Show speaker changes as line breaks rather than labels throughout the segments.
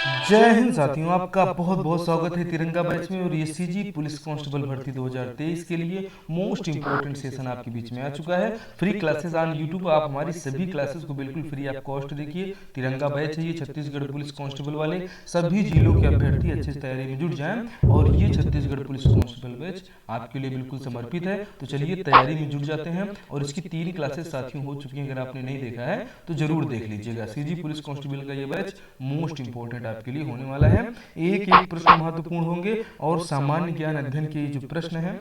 जय हिंद साथियों, आपका बहुत बहुत स्वागत है तिरंगा बैच में। और ये सीजी पुलिस कांस्टेबल भर्ती 2023 के लिए मोस्ट इंपॉर्टेंट सेशन आपके बीच में आ चुका है। फ्री क्लासेस ऑन यूट्यूब, आप हमारी सभी क्लासेस को बिल्कुल फ्री आप कॉस्ट देखिए। तिरंगा बैच है ये छत्तीसगढ़ पुलिस कांस्टेबल वाले सभी जिलों के अभ्यर्थी अच्छे से तैयारी में जुट जाएं। और ये छत्तीसगढ़ पुलिस कांस्टेबल बैच आपके लिए बिल्कुल समर्पित है। तो चलिए तैयारी में जुट जाते हैं। और इसकी 3 क्लासेस साथियों हो चुकी हैं, अगर आपने नहीं देखा है तो जरूर देख लीजिएगा। सीजी पुलिस कांस्टेबल का ये बैच मोस्ट इंपॉर्टेंट आपके लिए होने वाला है। एक एक प्रश्न महत्वपूर्ण होंगे और सामान्य ज्ञान अध्ययन के जो प्रश्न हैं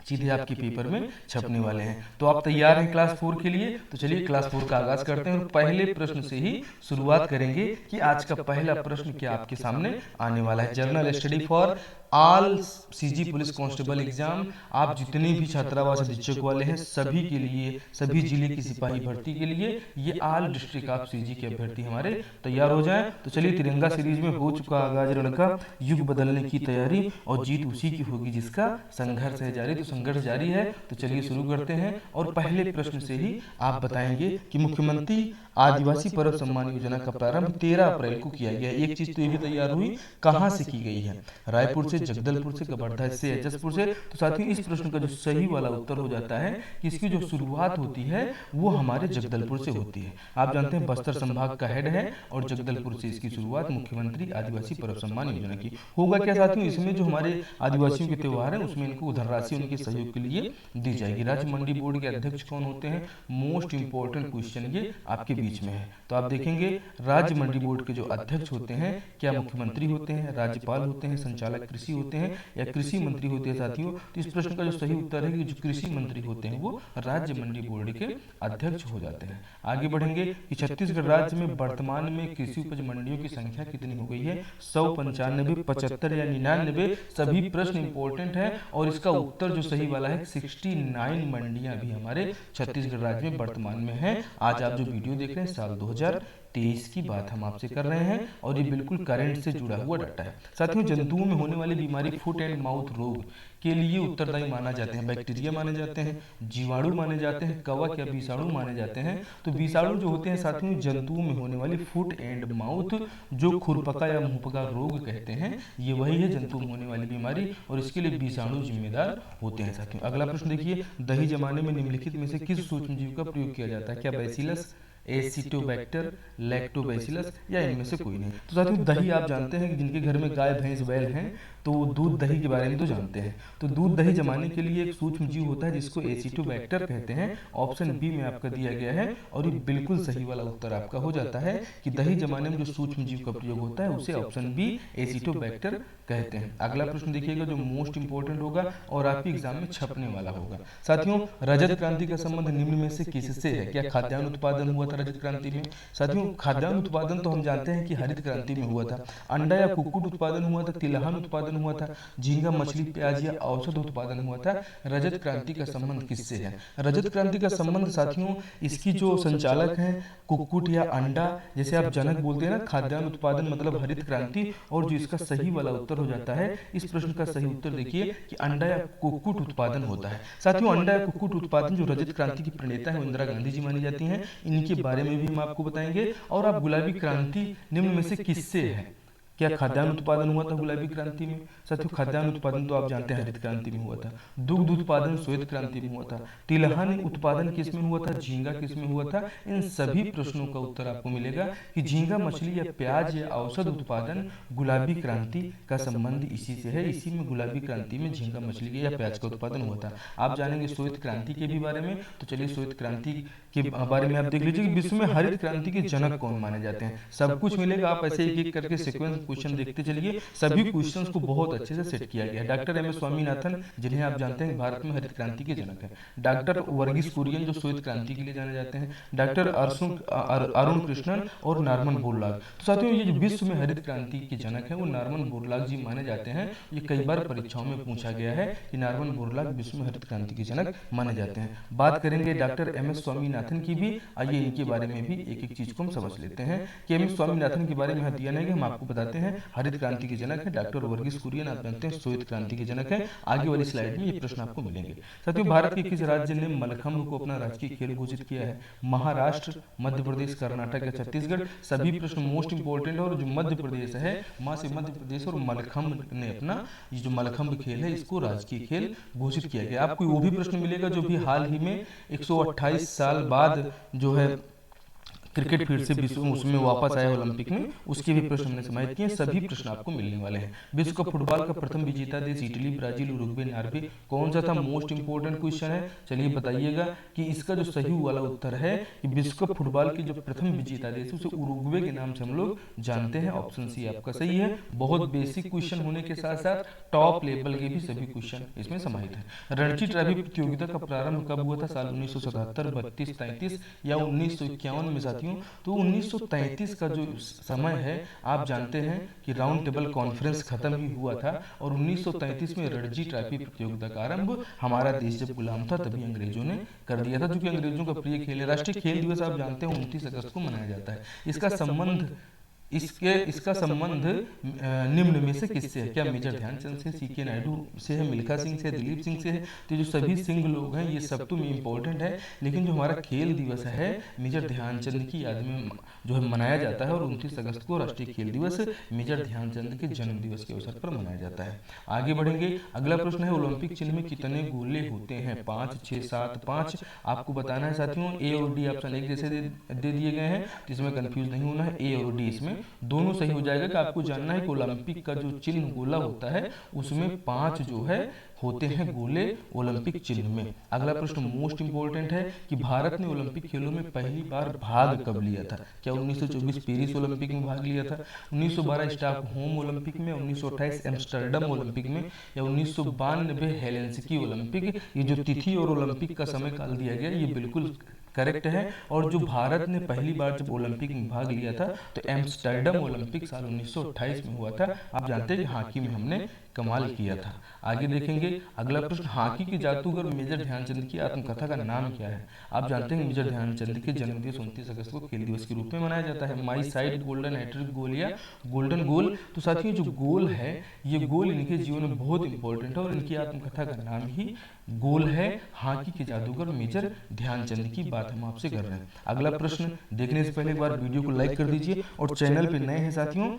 सीधे आपके पेपर में छपने वाले हैं। तो आप तैयार हैं क्लास 4 के लिए? तो चलिए क्लास 4 का आगाज करते हैं और पहले प्रश्न से ही शुरुआत करेंगे कि आज का पहला प्रश्न क्या आपके सामने आने वाला है। Journal study for all CG police constable exam, आप जितने भी छात्रावास अधीक्षक वाले हैं सभी के लिए, सभी जिले की सिपाही भर्ती के लिए ये ऑल डिस्ट्रिक्ट ऑफ सीजी के अभ्यर्थी हमारे तैयार हो जाएं। तो चलिए तिरंगा सीरीज में हो चुका आगाज रणका, युग बदलने की तैयारी और जीत उसी की होगी जिसका संघर्ष है जारी। तो संघर्ष जारी है, तो चलिए शुरू करते हैं। और पहले प्रश्न से ही आप बताएंगे कि मुख्यमंत्री आदिवासी पर्व सम्मान योजना का प्रारंभ 13 अप्रैल को किया गया। एक चीज तो ये भी तैयार हुई, कहां से की गई है? रायपुर से, जगदलपुर से, कवर्धा से, जसपुर से। तो साथियों इस प्रश्न का जो सही वाला उत्तर हो जाता है कि इसकी जो शुरुआत होती है वो हमारे जगदलपुर से होती है। आप जानते हैं बस्तर संभाग का हेड है और जगदलपुर से इसकी शुरुआत मुख्यमंत्री आदिवासी पर्व सम्मान योजना की। होगा क्या साथियों, इसमें जो हमारे आदिवासियों के त्योहार है उसमें इनको धनराशि उनके सहयोग के लिए दी जाएगी। राज्य मंडी बोर्ड के अध्यक्ष कौन होते हैं? मोस्ट इंपॉर्टेंट क्वेश्चन ये आपके बीच में है। तो आप देखेंगे राज्य मंडी बोर्ड के जो अध्यक्ष होते हैं क्या मुख्यमंत्री होते हैं, राज्यपाल होते हैं, संचालक कृषि होते हैं या कृषि मंत्री होते हैं साथियों? तो इस प्रश्न का जो सही उत्तर है कि जो कृषि मंत्री होते हैं वो राज्य मंडी बोर्ड के अध्यक्ष हो जाते हैं। आगे बढ़ेंगे कि छत्तीसगढ़ राज्य में वर्तमान में कृषि उपज मंडियों की संख्या कितनी हो गई है? 100, 95, 75 या 99? सभी प्रश्न इंपॉर्टेंट है और इसका उत्तर जो सही वाला है 69 मंडियां भी हमारे छत्तीसगढ़ राज्य में वर्तमान में है। आज आप जो वीडियो देख रहे हैं साल 2023 की बात हम आपसे कर रहे हैं और ये बिल्कुल करंट से जुड़ा हुआ डाटा है। साथियों जंतुओं में होने वाली बीमारी फुट एंड माउथ रोग के लिए उत्तरदायी माना जाते हैं बैक्टीरिया माने जाते हैं, जीवाणु माने जाते हैं, कवक या विषाणु माने जाते हैं। तो विषाणु जो होते हैं साथियों जंतुओं में होने वाली फुट एंड माउथ जो खुरपका या मुंहपका रोग कहते हैं, ये वही है जंतुओं में होने वाली बीमारी और इसके लिए विषाणु जिम्मेदार होते हैं साथियों। अगला प्रश्न देखिए, दही जमाने में निम्नलिखित में से किस सूक्ष्म जीव का प्रयोग किया जाता है? क्या बैसिलस, एसिटोबैक्टर, लैक्टोबैसिलस या इनमें से कोई नहीं? तो साथियों दही आप जानते हैं कि जिनके घर में गाय भैंस बैल हैं तो वो दूध दही के बारे में तो जानते हैं। तो दूध दही जमाने के लिए एक सूक्ष्म जीव होता है जिसको एसिटोबैक्टर कहते हैं। ऑप्शन बी में आपका दिया गया है और ये बिल्कुल सही वाला उत्तर आपका हो जाता है कि दही जमाने में जो सूक्ष्म जीव का प्रयोग होता है उसे ऑप्शन बी एसिटोबैक्टर कहते हैं। अगला प्रश्न देखिएगा जो मोस्ट इंपॉर्टेंट होगा और आपके एग्जाम में छपने वाला होगा। साथियों रजत क्रांति का संबंध निम्न में से किससे है? क्या खाद्यान्न उत्पादन हुआ था रजत क्रांति में? साथियों खाद्यान्न उत्पादन तो हम जानते हैं कि हरित क्रांति में हुआ था। अंडा या कुक्कुट उत्पादन हुआ था, तिलहन उत्पादन हुआ था, झींगा मछली प्याज या औषध उत्पादन हुआ था। रजत क्रांति का संबंध किससे है? रजत क्रांति का संबंध साथियों इसकी जो संचालक हैं कुक्कुट या अंडा, जैसे आप जनक बोलते हैं ना, खाद्यान्न उत्पादन मतलब हरित क्रांति। और जो इसका सही वाला उत्तर हो जाता है इस प्रश्न का सही उत्तर देखिए कि अंडा या कुक्कुट उत्पादन होता है। साथियों अंडा या कुक्कुट उत्पादन जो रजत क्रांति की प्रणेता है वो इंदिरा गांधी जी मानी जाती हैं। इनके बारे में भी हम आपको बताएंगे। और आप गुलाबी क्रांति निम्न में से किससे है? क्या खाद्यान्न उत्पादन हुआ था गुलाबी क्रांति में? साथियों खाद्यान्न उत्पादन तो आप जानते हैं हरित क्रांति में हुआ था। दुग्ध उत्पादन श्वेत क्रांति में हुआ था। तिलहन उत्पादन किस में हुआ था? झींगा किस में हुआ था? इन सभी प्रश्नों का उत्तर आपको मिलेगा कि झींगा मछली या प्याज या औषध उत्पादन गुलाबी क्रांति का संबंध इसी से है। इसी में गुलाबी क्रांति में झींगा मछली या प्याज का उत्पादन हुआ था। आप जानेंगे श्वेत क्रांति के भी बारे में। तो चलिए श्वेत क्रांति के बारे में आप देख लीजिए कि विश्व में हरित क्रांति के जनक कौन माने जाते हैं। सब कुछ मिलेगा, आप ऐसे एक एक करके सीक्वेंस क्वेश्चन देखते चलिए। सभी क्वेश्चंस को बहुत अच्छे से सेट किया गया है। डॉक्टर एम एस स्वामीनाथन जिन्हें आप जानते हैं भारत में हरित क्रांति के जनक है। डॉक्टर वर्गीस कुरियन जो श्वेत क्रांति के लिए जाने जाते हैं। डॉक्टर अरुण कृष्णन और नॉर्मन बोरलॉग। तो साथियों ये जो विश्व में हरित क्रांति के जनक है वो नॉर्मन बोरलॉग जी माने जाते हैं। ये कई बार परीक्षाओं में पूछा गया है कि नॉर्मन बोरलॉग विश्व में हरित क्रांति के जनक माने जाते हैं। बात करेंगे डॉक्टर एम एस स्वामीनाथन की भी। आइए इनके बारे में भी एक एक चीज को हम समझ लेते हैं कि एम एस स्वामीनाथन के बारे में दिया नहीं, हम आपको बताते हैं जाते हैं हरित क्रांति के जनक है डॉक्टर वर्गीस कुरियन, आप जानते हैं श्वेत क्रांति के जनक है। आगे वाली स्लाइड में ये प्रश्न आपको मिलेंगे। साथियों, भारत के किस राज्य ने मलखंभ को अपना राजकीय खेल घोषित किया है? महाराष्ट्र, मध्य प्रदेश, कर्नाटक या छत्तीसगढ़? सभी प्रश्न मोस्ट इंपोर्टेंट है। और जो मध्य प्रदेश है, वहां से मध्य प्रदेश और मलखंभ ने अपना ये जो मलखंभ खेल है इसको राजकीय खेल घोषित किया गया। आपको वो भी प्रश्न मिलेगा जो भी हाल ही में 128 साल बाद जो है क्रिकेट फिर से विश्व उसमें वापस आया ओलंपिक में, उसके भी प्रश्न हमने समाहित किए। सभी प्रश्न आपको मिलने वाले हैं। विश्व कप फुटबॉल का प्रथम विजेता देश इटली, ब्राजील, उरुग्वे, नॉर्वे कौन सा था? मोस्ट इंपोर्टेंट क्वेश्चन है। चलिए बताइएगा कि इसका जो सही वाला उत्तर है कि विश्व कप फुटबॉल के जो प्रथम विजेता देश उसे उरुग्वे के नाम से हम लोग जानते हैं। ऑप्शन सी आपका सही है। बहुत बेसिक क्वेश्चन होने के साथ साथ टॉप लेवल के भी सभी क्वेश्चन इसमें समाहित है। रणजी ट्रॉफी प्रतियोगिता का प्रारंभ कब हुआ था? साल 1977, 32, 33 या 1951 में साथियों? तो 1933 का जो समय है आप जानते हैं कि राउंड टेबल कॉन्फ्रेंस खत्म ही हुआ था और 1933 में रणजी ट्रॉफी प्रतियोगिता का आरंभ हमारा देश जब गुलाम था तभी अंग्रेजों ने कर दिया था, जो कि अंग्रेजों का प्रिय खेल है। राष्ट्रीय खेल दिवस आप जानते हैं 29 अगस्त को मनाया जाता है। इसका संबंध निम्न में से किससे है? क्या मेजर ध्यानचंद से, सीके नायडू से है, मिल्खा सिंह से, दिलीप सिंह से है? तो जो सभी सिंह लोग हैं ये सब तो इम्पोर्टेंट है, लेकिन जो हमारा खेल दिवस है मेजर ध्यानचंद की याद में जो है मनाया जाता है और 29 अगस्त को राष्ट्रीय खेल दिवस मेजर ध्यानचंद के जन्म दिवस के अवसर पर मनाया जाता है। आगे बढ़ेंगे। अगला प्रश्न है ओलंपिक चिन्ह में कितने गोले होते हैं? 5, 6, 7, 5 आपको बताना है साथियों। ए और डी ऑप्शन एक जैसे दे दिए गए हैं, इसमें कंफ्यूज नहीं होना है। ए और डी इसमें दोनों सही हो जाएगा कि आपको जानना है कि ओलंपिक का जो चिन्ह गोला होता है उसमें 5 जो है होते हैं गोले ओलंपिक चिन्ह में। अगला प्रश्न मोस्ट इंपोर्टेंट है कि भारत ने ओलंपिक खेलों में पहली बार भाग कब लिया था? क्या 1924 पेरिस ओलंपिक में भाग लिया था, 1912 स्टॉकहोम ओलंपिक में, 1928 एम्स्टर्डम ओलंपिक में या 1992 हेलेंसिकी ओलंपिक? ये जो तिथि और ओलंपिक का समय काल दिया गया ये बिल्कुल करेक्ट है। और जो भारत ने पहली बार जब ओलंपिक में भाग लिया था तो एम्स्टर्डम ओलंपिक साल 1928 में हुआ था। आप जानते हैं कि हॉकी में हमने कमाल किया था। आगे देखेंगे। अगला प्रश्न हॉकी के जादूगर मेजर ध्यानचंद की आत्मकथा का नाम क्या है? आप जानते हैं मेजर ध्यानचंद के जन्मदिवस 29 अगस्त को खेल दिवस के रूप में मनाया जाता है। माई साइड गोल्डन हैट्रिक गोल या गोल्डन गोल। तो साथियों जो गोल है ये गोल इनके जीवन में बहुत इंपॉर्टेंट है और इनकी आत्मकथा का नाम ही गोल है। हॉकी के जादूगर मेजर ध्यानचंद की बात हम आपसे कर रहे हैं। अगला प्रश्न देखने से पहले एक बार वीडियो को लाइक कर दीजिए और चैनल पे नए हैं साथियों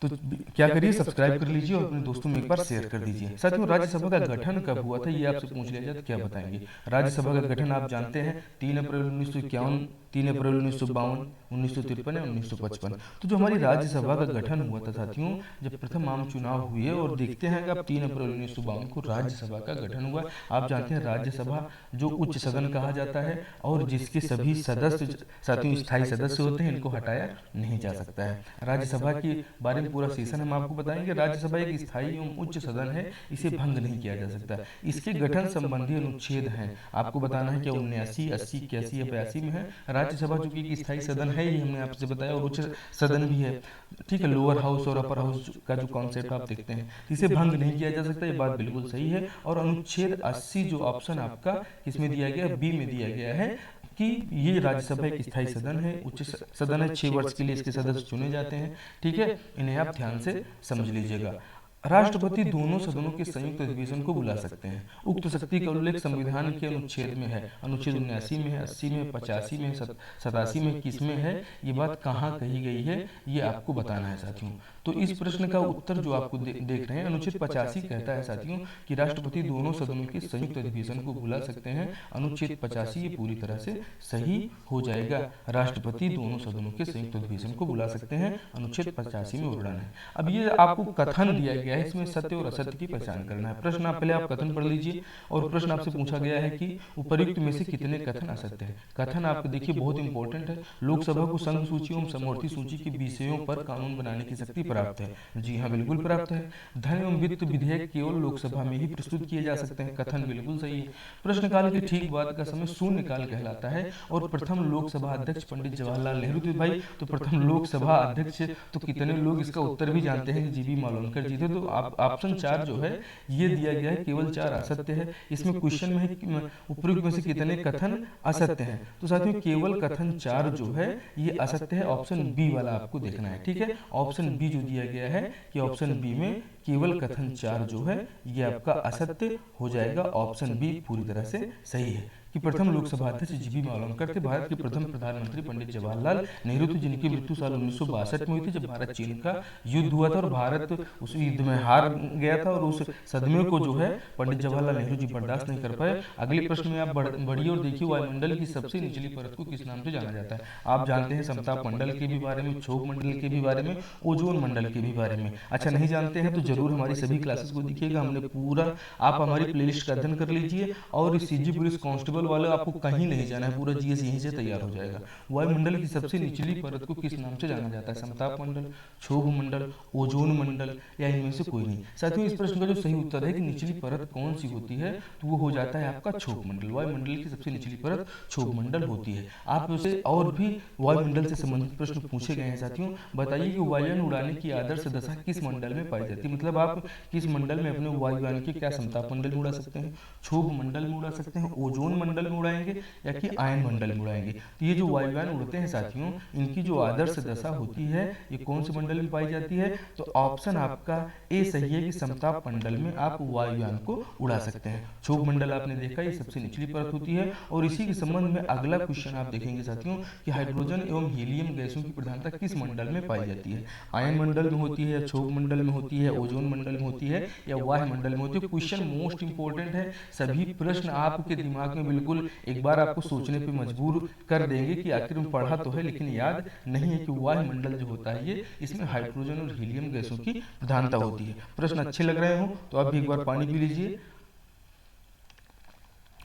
तो क्या करिए सब्सक्राइब कर लीजिए और अपने दोस्तों में एक बार शेयर कर दीजिए। साथियों राज्यसभा का गठन कब हुआ था ये आपसे पूछ लिया जाए तो क्या बताएंगे? राज्यसभा का गठन आप जानते हैं 3 अप्रैल 1951, 3 अप्रैल 1952, 1953 या 1955। तो जो हमारी राज्यसभा का गठन हुआ था साथियों जब प्रथम आम चुनाव हुए और देखते हैं कि अब 3 अप्रैल 1952 को राज्यसभा का गठन हुआ। आप जानते हैं राज्यसभा जो उच्च सदन कहा जाता है और जिसके सभी सदस्य साथियों स्थायी सदस्य होते हैं, इनको हटाया नहीं जा सकता है। राज्यसभा के बारे में पूरा सेशन हम आपको बताएंगे। राज्यसभा एक स्थायी एवं उच्च सदन है, इसे भंग नहीं किया जा सकता। इसके गठन संबंधी अनुच्छेद हैं, आपको बताना है क्या 79, 80, 81 या 82 में है। राज्यसभा जो कि स्थायी सदन है ये हमने आपसे बताया और उच्च सदन भी है, ठीक है। लोअर हाउस और अपर हाउस का जो कॉन्सेप्ट आप देखते हैं इसे भंग नहीं किया जा सकता, ये बात बिल्कुल सही है। और अनुच्छेद 80 जो ऑप्शन आपका किसमें दिया गया है? बी में दिया गया है कि ये राज्यसभा एक स्थायी सदन है, उच्च सदन है, 6 वर्ष के लिए इसके सदस्य चुने जाते हैं, ठीक है। इन्हें आप ध्यान से समझ लीजिएगा। राष्ट्रपति दोनों सदनों के संयुक्त अधिवेशन को बुला सकते हैं। उक्त शक्ति का उल्लेख संविधान के अनुच्छेद में है, अनुच्छेद 79 में है, 80 में, 85 में, 87 में, किस में है? ये बात कहाँ कही गई है ये आपको बताना है साथियों। तो इस प्रश्न का उत्तर जो आपको देख रहे हैं अनुच्छेद 85 कहता है साथियों कि राष्ट्रपति दोनों सदनों के संयुक्त अधिवेशन को बुला सकते हैं। अनुच्छेद 85 ये पूरी तरह से सही हो जाएगा। राष्ट्रपति दोनों सदनों के संयुक्त अधिवेशन को बुला सकते हैं, अनुच्छेद 85 में उड़ान है। अब ये आपको कथन दिया गया है, इसमें सत्य और असत्य की पहचान करना है। प्रश्न आप पहले आप कथन पढ़ लीजिए और प्रश्न आपसे पूछा गया है कि उपर्युक्त में से कितने कथन असत्य है। कथन आपको देखिए बहुत इंपॉर्टेंट है। लोकसभा को संघ सूची एवं समवर्ती सूची के विषयों पर कानून बनाने की शक्ति प्राप्त है। जी हाँ बिल्कुल प्राप्त है। धन एवं वित्त विधेयक केवल लोकसभा में ही प्रस्तुत किए जा सकते हैं। कथन बिल्कुल सही है। प्रश्नकाल के ठीक बाद का समय शून्यकाल कहलाता है और प्रथम लोकसभा अध्यक्ष पंडित जवाहरलाल नेहरू थे भाई। तो प्रथम लोकसभा अध्यक्ष तो कितने लोग इसका उत्तर भी जानते हैं कि जीबी मालवनकर जी थे। तो तो ऑप्शन 4 जो है ये दिया गया है, केवल 4 असत्य है। इसमें क्वेश्चन में है कि उपयुक्त में से कितने कथन असत्य हैं, तो साथियों केवल कथन 4 जो है ये असत्य है। ऑप्शन बी वाला आपको देखना है, ठीक है। ऑप्शन बी जो दिया गया है कि ऑप्शन बी में केवल कथन 4 जो है ये आपका असत्य हो जाएगा। ऑप्शन बी पूरी तरह से सही है कि प्रथम लोकसभा अध्यक्ष जीबी मावलंकर थे। भारत के प्रथम प्रधानमंत्री पंडित जवाहरलाल नेहरू थे, जिनकी मृत्यु साल 1962 में हुई थी, जब भारत चीन का युद्ध हुआ था और भारत उस युद्ध में हार गया था, और उस सदमे को जो है पंडित जवाहरलाल नेहरू जी बर्दाश्त नहीं कर पाए। अगले प्रश्न में आप बढ़िए और देखिए, वायुमंडल की सबसे निचली परत को किस नाम से जाना जाता है। आप जानते हैं समताप मंडल के भी बारे में, क्षोभ मंडल के भी बारे में, ओजोन मंडल के भी बारे में। अच्छा, नहीं जानते हैं तो जरूर हमारी सभी क्लासेस को देखिएगा, हमने पूरा, आप हमारी प्लेलिस्ट का अध्ययन कर लीजिए। और सीजी पुलिस कांस्टेबल वाले आपको कहीं नहीं जाना है, पूरा जीएस यहीं से तैयार हो जाएगा। वायुमंडल की सबसे निचली परत को किस नाम से जाना जाता है? समताप मंडल, क्षोभ मंडल, ओजोन मंडल, या इनमें से कोई नहीं। साथियों इस प्रश्न का जो सही उत्तर है कि निचली परत कौन सी होती है, तो वो हो जाता है आपका क्षोभ मंडल। वायुमंडल की सबसे निचली परत क्षोभ मंडल होती है। आप उसे और भी वायुमंडल से संबंधित प्रश्न पूछे गए हैं साथियों। बताइए कि वायुयान उड़ाने की आदर्श दशा किस मंडल में पाई जाती है, मतलब आप किस मंडल में अपने वायुयान के, क्या समताप मंडल में उड़ा सकते हैं, क्षोभ मंडल में उड़ा सकते हैं, ओजोन मंडल में उड़ाएंगे, या कि आयन मंडल में उड़ाएंगे। तो ये जो वायुयान उड़ते हैं साथियों, इनकी जो आदर्श दशा होती है ये कौन से मंडल में पाई जाती है? तो ऑप्शन आपका ए सही है कि समताप मंडल में आप वायुयान को उड़ा सकते हैं। क्षोभ मंडल आपने देखा ये सबसे निचली परत होती है। और इसी के संबंध में अगला क्वेश्चन आप देखेंगे साथियों कि हाइड्रोजन एवं हीलियम गैसों की प्रधानता किस मंडल में पाई जाती है? आयन मंडल में होती है, या क्षोभ मंडल में होती है, ओजोन मंडल में होती है, या वायु मंडल में होती है? क्वेश्चन मोस्ट इंपोर्टेंट है। सभी प्रश्न आपके दिमाग में बिल्कुल एक बार आपको सोचने पे मजबूर कर देंगे कि आखिर में पढ़ा तो है लेकिन याद नहीं है कि वायुमंडल जो होता है ये, इसमें हाइड्रोजन और हीलियम गैसों की प्रधानता होती है। प्रश्न अच्छे लग रहे हो तो आप भी एक बार पानी पी लीजिए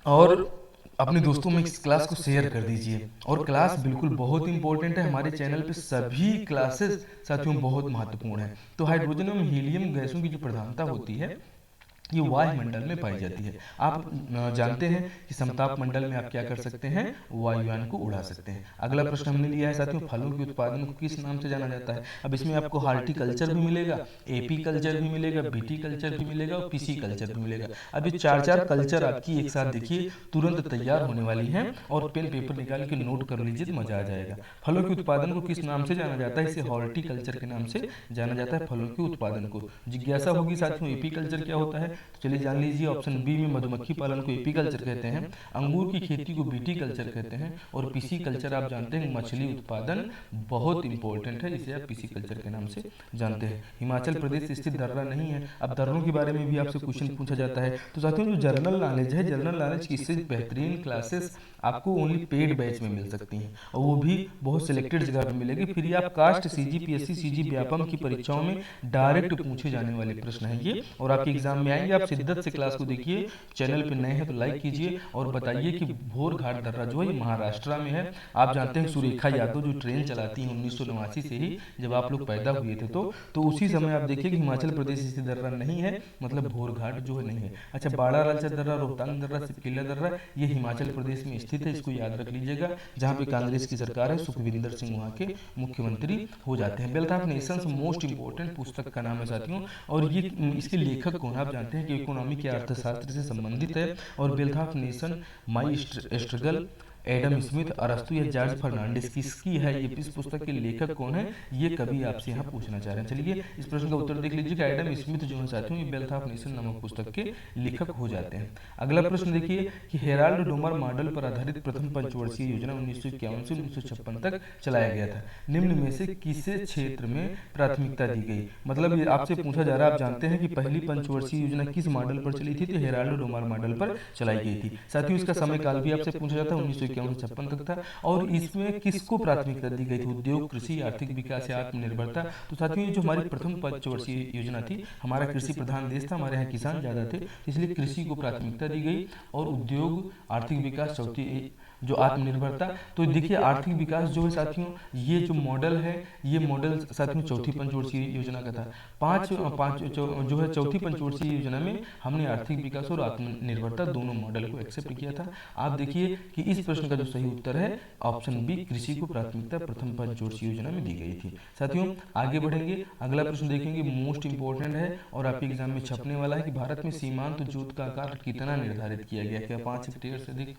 और अपने दोस्तों में इस क्लास को शेयर कर दीजिए। और क्लास बिल्कुल बहुत इंपॉर्टेंट है, हमारे चैनल पे सभी क्लासेस साथियों बहुत महत्वपूर्ण है। तो हाइड्रोजन एवं हीलियम गैसों की जो प्रधानता होती है ये वायुमंडल में पाई जाती है। आप जानते हैं कि समताप मंडल में आप क्या कर सकते हैं, वायुयान को उड़ा सकते हैं। अगला प्रश्न हमने लिया है साथियों, फलों के उत्पादन को किस नाम से जाना जाता है? अब इसमें आपको हार्टिकल्चर भी मिलेगा, एपी कल्चर भी मिलेगा, बीटी कल्चर भी मिलेगा और पीसी कल्चर भी मिलेगा। अब ये 4 कल्चर आपकी एक साथ देखिए तुरंत तैयार होने वाली है, और पेन पेपर निकाल के नोट कर लीजिए तो मजा आ जाएगा। फलों के उत्पादन को किस नाम से जाना जाता है? इसे हॉर्टिकल्चर के नाम से जाना जाता है फलों के उत्पादन को। जिज्ञासा होगी साथियों एपी कल्चर क्या होता है, तो चलिए जान लीजिए। ऑप्शन बी में मधुमक्खी पालन को एपी कल्चर कहते हैं, अंगूर की खेती को बीटी कल्चर कहते हैं, और पीसी कल्चर आप जानते हैं मछली उत्पादन बहुत इंपॉर्टेंट है, इसे आप पीसी कल्चर के नाम से जानते हैं। हिमाचल प्रदेश स्थित दर्रा नहीं है। अब दर्रों के बारे में भी आपसे क्वेश्चन पूछा जाता है, तो साथियों जो जनरल नॉलेज है, जनरल नॉलेज की इससे बेहतरीन क्लासेस आपको ओनली पेड बैच में मिल सकती हैं, और वो भी बहुत सिलेक्टेड जगह पे मिलेगी। फिर आप कास्ट, सीजी, पीएससी, सीजी, व्यापम की परीक्षाओं में डायरेक्ट पूछे जाने वाले प्रश्न हैं ये, और आपके एग्जाम में आएंगे। आप शिद्दत से क्लास को देखिए। चैनल पे नए हैं तो लाइक कीजिए और बताइए कि भोर घाट दर्रा जो है ये महाराष्ट्र में है। आप जानते हैं सुरेखा यादव जो ट्रेन चलाती हैं 1989 से ही, जब आप लोग पैदा हुए थे तो उसी समय आप देखिए कि हिमाचल प्रदेश स्थित दर्रा नहीं है, मतलब भोर घाट जो है नहीं है। अच्छा, बाड़ा रालचा दर्रा, रोहतांग दर्रा, सिपकिला दर्रा ये हिमाचल प्रदेश में स्थित है, इसको याद रख लीजिएगा। जहाँ पे कांग्रेस की सरकार है, सुखविंदर सिंह वहाँ के मुख्यमंत्री हो जाते हैं। Wealth of Nations most important पुस्तक का नाम है साथियों, और ये इसके लेखक कौन है? आप जानते हैं कि इकोनॉमी के अर्थशास्त्र से संबंधित है। और wealth of nation, my struggle, Adam Smith, अरस्तु या जॉर्ज फर्नांडिस किसकी है? ये इस पुस्तक के लेखक कौन है, ये कभी आपसे यहाँ पूछना चाह रहे हैं। चलिए इस प्रश्न का उत्तर देख लीजिए कि एडम स्मिथ जो है साथियों ये वेल्थ ऑफ नेशन नामक पुस्तक के लेखक हो जाते हैं। अगला प्रश्न देखिए कि हेराल्ड डोमर मॉडल पर आधारित प्रथम पंचवर्षीय योजना 1951 से 1956 तक चलाया गया था। निम्न में से किसे क्षेत्र में प्राथमिकता दी गई? मतलब ये आपसे पूछा जा रहा है, आप जानते हैं कि पहली पंचवर्षीय योजना किस मॉडल पर चली थी? तो हेराल्ड डोमर मॉडल पर चलाई गई थी। साथियों इसका समय काल भी आपसे पूछा जाता है, 1951 तक था। और इसमें किसको प्राथमिकता दी गई थी? उद्योग, कृषि, आर्थिक विकास या आत्मनिर्भरता। तो साथियों जो हमारी प्रथम पंचवर्षीय योजना थी, हमारा कृषि प्रधान देश था, हमारे यहाँ किसान ज्यादा थे, इसलिए कृषि को प्राथमिकता दी गई, और उद्योग, आर्थिक विकास चौथी जो आत्मनिर्भरता। तो देखिए आर्थिक विकास जो है साथियों, ये जो मॉडल है, ये मॉडल साथियों चौथी पंचवर्षीय योजना का था। जो है चौथी पंचवर्षीय योजना में हमने आर्थिक विकास और आत्मनिर्भरता दोनों मॉडल को एक्सेप्ट किया था। आप देखिए कि इस प्रश्न का जो सही उत्तर है ऑप्शन बी, कृषि को प्राथमिकता प्रथम पंचवर्षीय योजना में दी गई थी। साथियों आगे बढ़ेंगे, अगला प्रश्न देखेंगे, मोस्ट इंपोर्टेंट है और आपके एग्जाम में छपने वाला है कि भारत में सीमांत जोत का आकार कितना निर्धारित किया गया? क्या 5 हेक्टेयर से अधिक,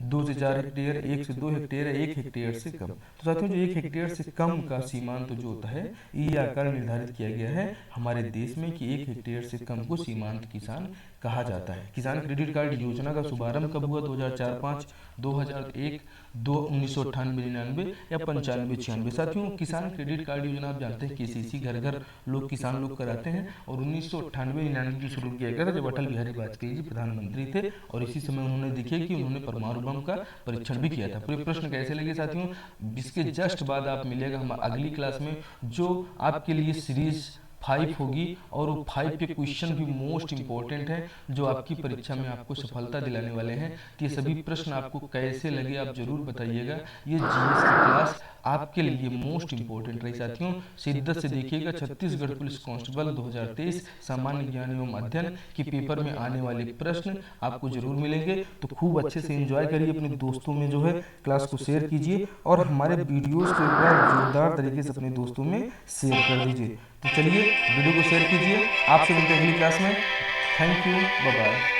2 से 4 हेक्टेयर, 1 से 2 हेक्टेयर, 1 हेक्टेयर से कम? तो साथियों जो 1 हेक्टेयर से कम का सीमांत जोत है, ये आकार निर्धारित किया गया है हमारे देश में कि 1 हेक्टेयर से कम को सीमांत किसान कहा जाता है। किसान क्रेडिट कार्ड योजना का शुभारंभ कब हुआ? 2004-5, 2001, 1998-99 या 95-96? साथियों किसान क्रेडिट कार्ड योजना आप जानते हैं केसीसी घर घर लोग किसान लोग कराते हैं और 1998-99 में शुरू किया गया था जब अटल बिहारी वाजपेयी जी प्रधानमंत्री थे और इसी समय उन्होंने देखिए कि उन्होंने परमाणु बम का परीक्षण भी किया था। पूरे प्रश्न कैसे लगे साथियों? इसके जस्ट बाद आप मिलेगा हम अगली क्लास में जो आपके लिए सीरीज 5 होगी और वो 5 के क्वेश्चन भी मोस्ट इंपॉर्टेंट है जो आपकी परीक्षा में आपको सफलता दिलाने वाले हैं। तो ये सभी प्रश्न आपको कैसे लगे आप जरूर बताइएगा। ये जीएस की क्लास आपके लिए मोस्ट इंपॉर्टेंट रही साथियों। शिद्दत से देखिएगा, छत्तीसगढ़ पुलिस कांस्टेबल 2023 सामान्य ज्ञान एवं अध्ययन के पेपर में आने वाले प्रश्न आपको जरूर मिलेंगे। तो खूब अच्छे से एंजॉय करिए, अपने दोस्तों में जो है क्लास को शेयर कीजिए और हमारे वीडियोस को एक बार जोरदार तरीके से अपने दोस्तों में शेयर कर दीजिए। तो चलिए वीडियो को शेयर कीजिए। आपसे मिलते हैं अगली क्लास में। Thank you, bye bye.